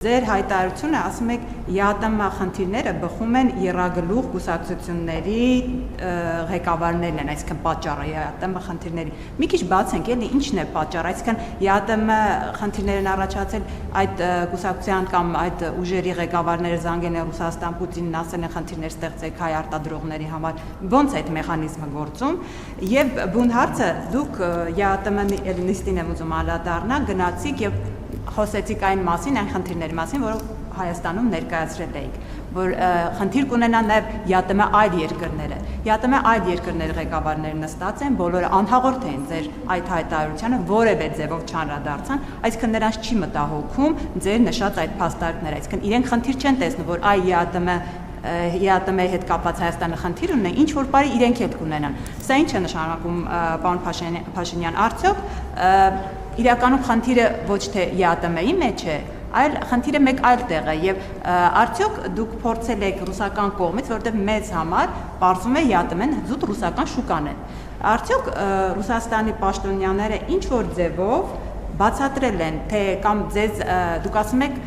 Ձեր հայտարարությունը ասում եք ԵԱՏՄ խնդիրները բխում են եռագլուխ կուսակցությունների ղեկավարներն են, այսինքն պատճառը ԵԱՏՄ խնդիրների։ Մի քիչ բացենք, էլի ինչն է պատճառը, այսինքն ԵԱՏՄ խնդիրներն առաջացել այդ կուսակցության կամ այդ ուժերի ղեկավարները զանգել են Ռուսաստան, Պուտինին ասել են խնդիրներ ստեղծեք հայ արտադրողների համար։ Ո՞նց է այդ մեխանիզմը գործում։ Եվ բուն հարցը դուք ԵԱՏՄ նիստին եմ ուզում անդրադառնալ, գնացիք եւ խոսեցիք այն մասին, այն խնդիրների մասին, որը Հայաստանում ներկայացրել էիք, որ խնդիր կունենան նաև ԵԱՏՄ այլ երկրները։ ԵԱՏՄ այլ երկրների ղեկավարները նստած են, բոլորը անհաղորդ են ձեր այդ հայտարարությանը, որևէ ձևով չանդրադարձան, այսինքն նրանց չի մտահոգում ձեր նշած այդ փաստարկները, այսինքն իրենք խնդիր չեն տեսնում, որ այ ԵԱՏՄ-ի հետ կապված Հայաստանը խնդիր ունեն, ինչ որ բարի իրենք հետ կունենան։ Սա ինչ է նշանակում, պարոն Փաշինյան, արդյոք իրականում խնդիրը ոչ թե ԵԱՏՄ-ի մեջ է, այլ խնդիրը մեկ այլ տեղ է եւ արդյոք դուք փորձել եք ռուսական կողմից, որովհետեւ մեզ համար պարզվում է ԵԱՏՄ-ն զուտ ռուսական շուկան է։ Արդյոք Ռուսաստանի պաշտոնյաները ինչ որ ձևով բացատրել են, թե կամ ձեզ դուք ասում եք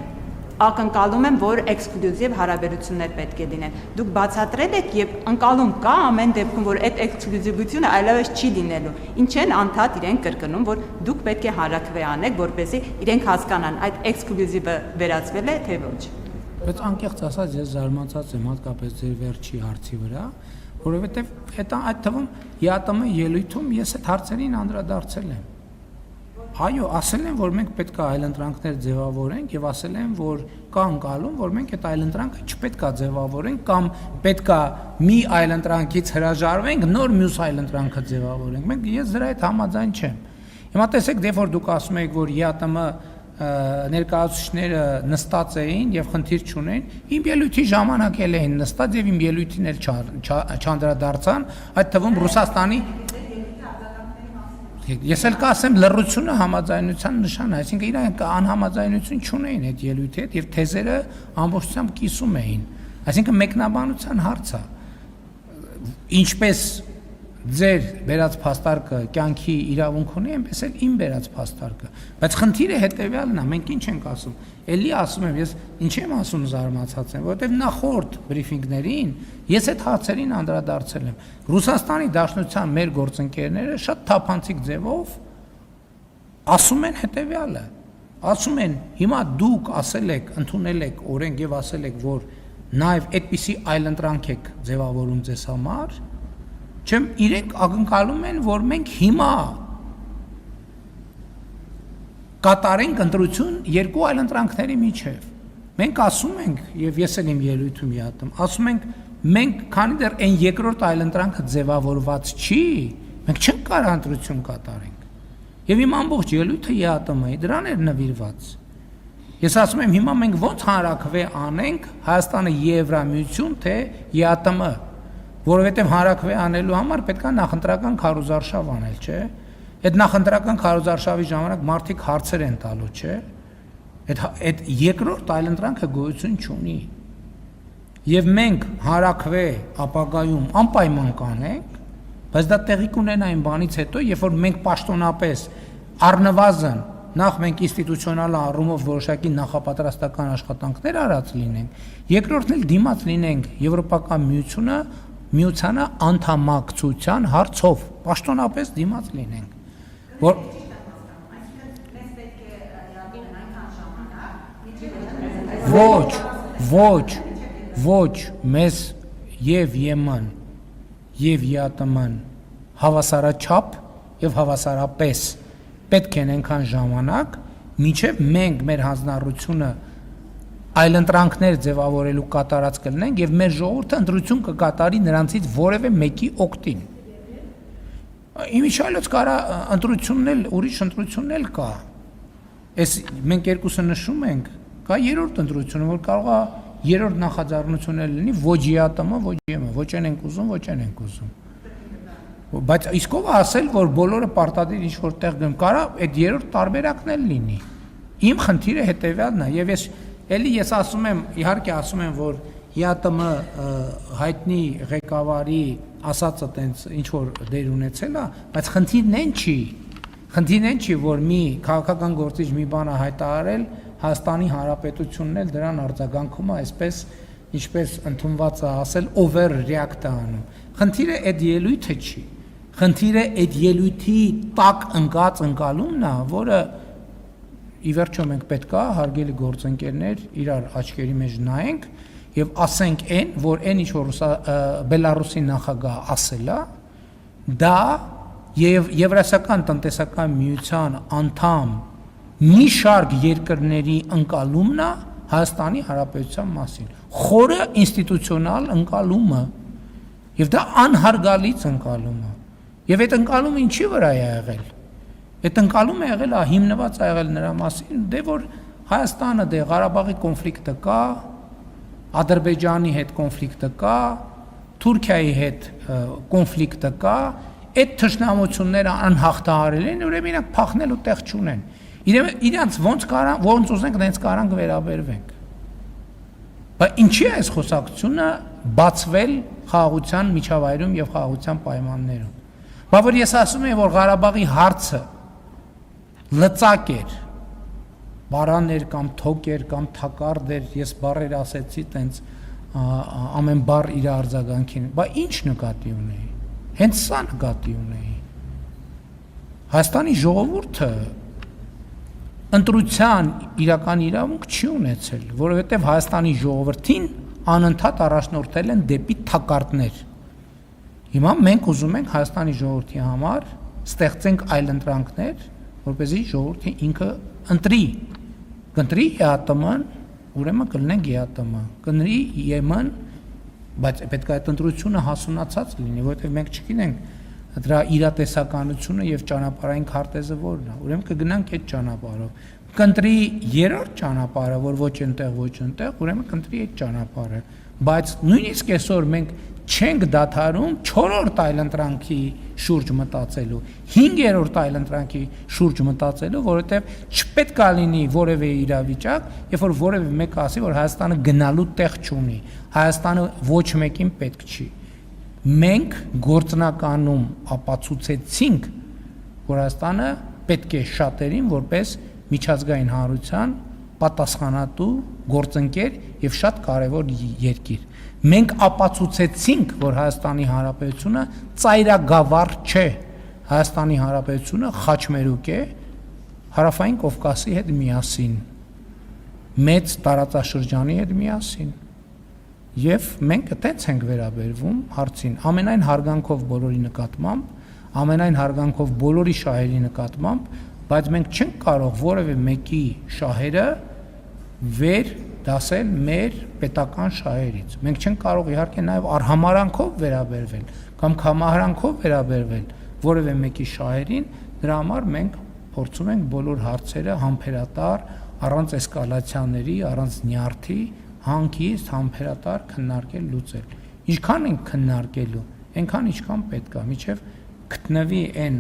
ակնկալում եմ, որ էքսկլյուզիվ հարաբերություններ պետք է լինեն։ Դուք բացատրել եք եւ անկալում կա ամեն դեպքում, որ այդ էքսկլյուզիվությունը այլևս չի լինելու։ Ինչ են անդադ իրենք կրկնում, որ դուք պետք է հարակվե անեք, որպեսզի իրենք հասկանան, այդ էքսկլյուզիվը վերածվել է թե ոչ։ Բայց անկեղծ ասած ես զարմացած եմ հատկապես ձեր վերջի հարցի վրա, որովհետեւ այդ թվում ԵԱՏՄ ելույթում ես այդ հարցերին անդրադարձել եմ։ Այո, ասել են, որ մենք պետք է այլընտրանքներ ձևավորենք եւ ասել են, որ կա անկալում, որ մենք այդ այլընտրանքը չպետք է ձևավորենք կամ պետք է մի այլընտրանքից հրաժարվենք, նոր մյուս այլընտրանքը ձևավորենք։ Մենք ես դրա հետ համաձայն չեմ։ Հիմա տեսեք, դե որ դուք ասում եք, որ ԵԱՏՄ ներկայացուցիչները նստած էին եւ խնդիր չունեն, իմ ելույթի ժամանակ էլ էին նստած եւ իմ ելույթին էլ չանդրադարձան, այդ թվում Ռուսաստանի Ես էլ կասեմ լռությունը համաձայնության նշան է, այսինքն իրանք անհամաձայնություն չունեին այդ ելույթի հետ եւ թեզերը ամբողջությամբ կիսում էին։ Այսինքն մեկնաբանության հարց է։ Ինչպես ձեր վերած փաստարկը կյանքի իրավունք ունի, այնպես էլ իմ վերած փաստարկը։ Բայց խնդիրը հետեւյալն է, մենք ինչ ենք ասում։ Էլի ասում եմ, ես ինչ եմ ասում զարմացած եմ, որովհետեւ նախորդ բրիֆինգներին ես այդ հարցերին անդրադարձել եմ։ Ռուսաստանի Դաշնության մեր գործընկերները շատ թափանցիկ ձևով ասում են հետեւյալը։ Ասում են, հիմա դուք ասել եք, ընդունել եք օրենք եւ ասել եք, որ նաեւ այդպիսի այլընտրանք եք ձևավորում ձեզ համար, չեմ իրենք ակնկալում են, որ մենք հիմա կատարենք ընտրություն երկու այլընտրանքների միջև։ Մենք ասում ենք, եւ ես էլ իմ ելույթում յատում, ասում ենք, մենք քանի դեռ այն երկրորդ այլընտրանքը ձևավորված չի, մենք չենք կարող ընտրություն կատարենք։ Եվ իմ ամբողջ ելույթը յատում-ի դրան էր նվիրված։ Ես ասում եմ, հիմա մենք ո՞նց հանրաքվե անենք Հայաստանը Եվրամիություն, թե ԵԱՏՄ, որովհետև հանրաքվե անելու համար պետք է նախընտրական քարոզարշավ անել, չէ՞։ Այդ նախընտրական քարոզարշավի ժամանակ մարդիկ հարցեր են տալու, չէ՞։ Այդ երկրորդ այլընտրանքը գոյություն չունի։ Եվ մենք հանրաքվե ապագայում անպայման կանենք, բայց դա տեղի կունենա այն բանից հետո, երբ որ մենք պաշտոնապես առնվազն նախ մենք ինստիտուցիոնալ առումով որոշակի նախապատրաստական աշխատանքներ արած լինենք, երկրորդն էլ դիմաց լինենք Եվրոպական միությանը անդամակցության հարցով, պաշտոնապես դիմաց լինենք, որ ոչ, մեզ եւ ԵՄ-ն եւ ԵԱՏՄ-ն հավասարաչափ եւ հավասարապես պետք են այնքան ժամանակ, մինչև մենք մեր հանձնառությունը այլընտրանքներ ձևավորելու կատարած կլինենք եւ մեր ժողովուրդը ընտրություն կկատարի նրանցից որևէ մեկի օգտին։ Իմիջիայլոց կարա ընտրությունն էլ, ուրիշ ընտրությունն էլ կա։ Այս մենք երկուսը նշում ենք, կա երրորդ ընտրությունը, որ կարող է երրորդ նախաձեռնությունը լինի ոչ ԵԱՏՄ, ոչ ԵՄ, ոչ են ենք ուզում, ոչ են ենք ուզում։ Բայց իսկ ով ասել, որ բոլորը պարտադիր ինչ որ տեղ գնում, կարա այդ երրորդ տարբերակն էլ լինի։ Իմ խնդիրը հետեւյալն է, եւ ես ասում եմ, իհարկե ասում եմ, որ ԵԱՏՄ հայտնի ղեկավարի ասածը տենց ինչ որ դեր ունեցել է, բայց խնդիրն այն չի, որ մի քաղաքական գործիչ մի բան է հայտարարել, Հայաստանի Հանրապետությունն էլ դրան արձագանքում է այսպես, ինչպես ընդունված է ասել, overreact անում։ Խնդիրը այդ ելույթը չի։ Խնդիրը այդ ելույթի տակ ընկած ընկալումն է, որը ի վերջո մենք պետք է հարգելի գործընկերներ իրար աչքերի մեջ նայենք եւ ասենք այն, որ այն ինչ որ Բելարուսի նախագահը ասել է, դա եւ Եվրասիական տնտեսական միության անդամ մի շարք երկրների ընկալումն է Հայաստանի Հանրապետության մասին։ Խորը ինստիտուցիոնալ ընկալումը եւ դա անհարգալից ընկալում է։ Եվ այդ ընկալումը ինչի վրա է եղել։ Այդ ընկալումը եղել է հիմնված է եղել նրա մասին, դե որ Հայաստանը դե Ղարաբաղի կոնֆլիկտը կա, Ադրբեջանի հետ կոնֆլիկտը կա, Թուրքիայի հետ կոնֆլիկտը կա, այդ թշնամությունները անհաղթահարել են, ուրեմն իրանք փախնելու տեղ չունեն։ Իրանց ոնց ուզենք դենց կարան վերաբերվենք։ Բայց ինչի է այս խոսակցությունը բացվել խաղաղության միջավայրում եւ խաղաղության պայմաններում։ Բա որ ես ասում եմ, որ Ղարաբաղի հարցը լծակ էր, բարան էր կամ թոք էր կամ թակարդ էր, ես բառեր ասեցի տենց ամեն բառ իր արձագանքին, բայց ինչ նկատի ունեի։ Հենց սա նկատի ունեի։ Հայաստանի ժողովուրդը ընտրության իրական իրավունք չի ունեցել, որովհետև Հայաստանի ժողովրդին անընդհատ առաջնորդել են դեպի թակարդներ։ Հիմա մենք ուզում ենք Հայաստանի ժողովրդի համար ստեղծենք այլընտրանքներ, որպեսզի ժողովուրդը ինքը ընտրի, կընտրի ԵԱՏՄ-ն, ուրեմն կլինենք ԵԱՏՄ, կընտրի ԵՄ-ն, բայց պետք է այդ ընտրությունը հասունացած լինի, որովհետև մենք չգիտենք դրա իրատեսականությունը եւ ճանապարհային քարտեզը որն է։ Ուրեմն կգնանք այդ ճանապարհով։ Կընտրի երրորդ ճանապարհը, որ ոչ այնտեղ, ուրեմն կընտրի այդ ճանապարհը։ Բայց նույնիսկ այսօր մենք չենք դադարում 4-րդ այլընտրանքի շուրջ մտածելու, 5-րդ այլընտրանքի շուրջ մտածելու, որովհետեւ չպետք է լինի որևէ իրավիճակ, երբ որ որևէ մեկը ասի, որ Հայաստանը գնալու տեղ չունի, Հայաստանը ոչ մեկին պետք չի։ Մենք գործնականում ապացուցեցինք, որ Հայաստանը պետք է շատերին որպես միջազգային հանրության պատասխանատու գործընկեր եւ շատ կարեւոր երկիր։ Մենք ապացուցեցինք, որ Հայաստանի Հանրապետությունը ծայրագավառ չէ։ Հայաստանի Հանրապետությունը խաչմերուկ է Հարավային Կովկասի հետ միասին, մեծ տարածաշրջանի հետ միասին։ Եվ մենք այդպես ենք վերաբերվում հարցին, ամենայն հարգանքով բոլորի նկատմամբ, ամենայն հարգանքով բոլորի շահերի նկատմամբ, բայց մենք չենք կարող որևէ մեկի շահերը վեր դասել մեր պետական շահերից։ Մենք չենք կարող իհարկե նաև արհամարանքով վերաբերվել կամ կամահարանքով վերաբերվել որևէ մեկի շահերին, դրա համար մենք փորձում ենք բոլոր հարցերը համբերատար, առանց էսկալացիաների, առանց նյարդի հանգիստ համբերատար քննարկել լուծել։ Ինչքան ենք քննարկելու, այնքան ինչքան պետք է, մինչև գտնվի այն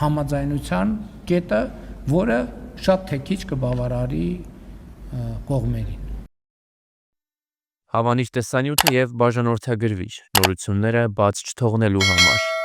համաձայնության կետը, որը շատ թե քիչ կբավարարի կողմերին։ Հավանիչ տեսանյութը եւ բաժանորդագրվիչ նորությունները բաց չթողնելու համար